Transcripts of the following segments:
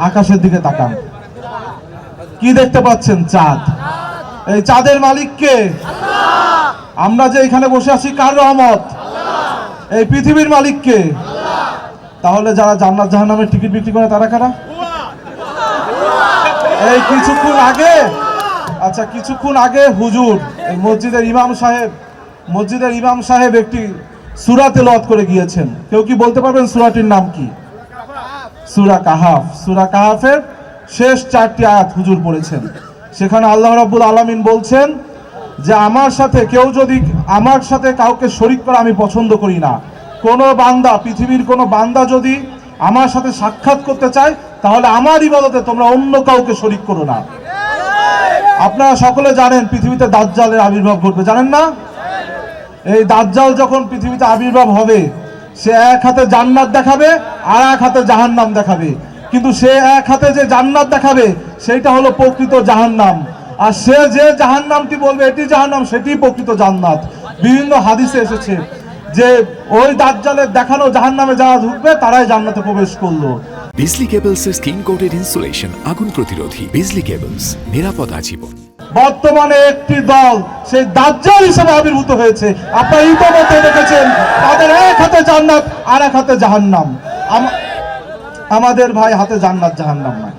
আকাশের দিকে তাকান, কি দেখতে পাচ্ছেন? চাঁদ। এই চাঁদের মালিক কে? আমরা যে এখানে বসে আছি কার রহমত? এই পৃথিবীর মালিক কে? তাহলে যারা জান্নাত জাহান্নামের টিকিট বিক্রি করে তারা কারা? এই কিছুক্ষণ আগে হুজুর মসজিদের ইমাম সাহেব একটি সূরা তেলাওয়াত করে গিয়েছেন। কেউ কি বলতে পারবেন সূরাটির নাম কি? সূরা কাহাফ। সূরা কাহাফের শেষ 4টি আয়াত হুজুর পড়েছেন। সেখানে আল্লাহ রাব্বুল আলামিন বলছেন যে আমার সাথে কাউকে শরীক করা আমি পছন্দ করি না। পৃথিবীর কোনো বান্দা যদি আমার সাথে সাক্ষাৎ করতে চায় তাহলে আমার ইবাদতে তোমরা অন্য কাউকে শরীক করো না। আপনারা সকলে জানেন পৃথিবীতে দাজ্জালের আবির্ভাব ঘটবে, জানেন না? এই দাজ্জাল যখন পৃথিবীতে আবির্ভাব হবে, সে এক হাতে জান্নাত দেখাবে আর এক হাতে জাহান্নাম দেখাবে। কিন্তু সে এক হাতে যে জান্নাত দেখাবে সেইটা হলো প্রকৃত জাহান্নাম, আর সে যে জাহান্নামটি বলবে এটি জাহান্নাম, সেটি প্রকৃত জান্নাত। বিভিন্ন হাদিসে এসেছে যে ওই দাজ্জালের দেখানো জাহান্নামে যারা ঢুকবে তারাই জান্নাতে প্রবেশ করলো। বিজলি কেবলসের স্কিন কোটেড ইনসুলেশন আগুন প্রতিরোধী। বিজলি কেবলস, নিরাপদ আজীবন। বর্তমানে একটি দল সেই দাজ্জাল হিসেবে আবির্ভূত হয়েছে। আপনারা ইতিমধ্যে দেখেছেন তাদের এক হাতে জান্নাত আর এক হাতে জাহান্নাম। আমাদের ভাই হাতে জান্নাত জাহান্নাম নাই,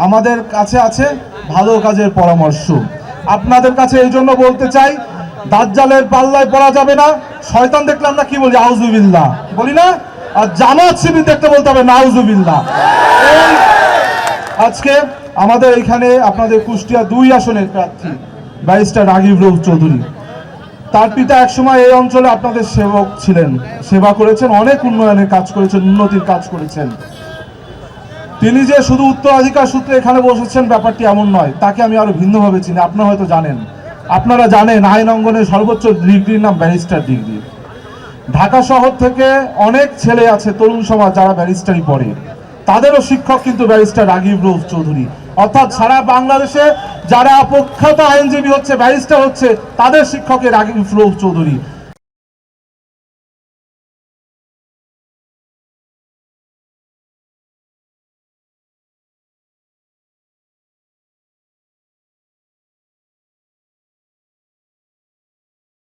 আমাদের কাছে আছে ভালো কাজের পরামর্শ। আপনাদের কাছে এই জন্য বলতে চাই, দাজ্জালের পাল্লায় পড়া যাবে না। শয়তান দেখলে আমরা কি বলি? আউযুবিল্লাহ বলি না? আর জামাত শিবির দেখতে বলতে হবে নাউযুবিল্লাহ। আজকে আমাদের এখানে আপনাদের কুষ্টিয়া 2 আসনের প্রার্থী ব্যারিস্টার রাগিব রউফ চৌধুরী, তার পিতা একসময় এই অঞ্চলে আপনাদের সেবক ছিলেন, সেবা করেছেন, অনেক উন্নয়নের কাজ করেছেন, উন্নতির কাজ করেছেন। তিনি যে শুধু উত্তরাধিকার সূত্রে এখানে বসেছেন ব্যাপারটি এমন নয়, তাকে আমি আরো ভিন্নভাবে চিনি। আপনারা জানেন আইন অঙ্গনের সর্বোচ্চ ডিগ্রির নাম ব্যারিস্টার ডিগ্রি। ঢাকা শহর থেকে অনেক ছেলে আছে, তরুণ সমাজ, যারা ব্যারিস্টারি পড়ে, তাদেরও শিক্ষক কিন্তু ব্যারিস্টার রাগিব রউফ চৌধুরী। অর্থাৎ সারা বাংলাদেশে যারা প্রখ্যাত আইনজীবী হচ্ছে, ব্যারিস্টার হচ্ছে, তাদের শিক্ষকের রাগিব রউফ চৌধুরী।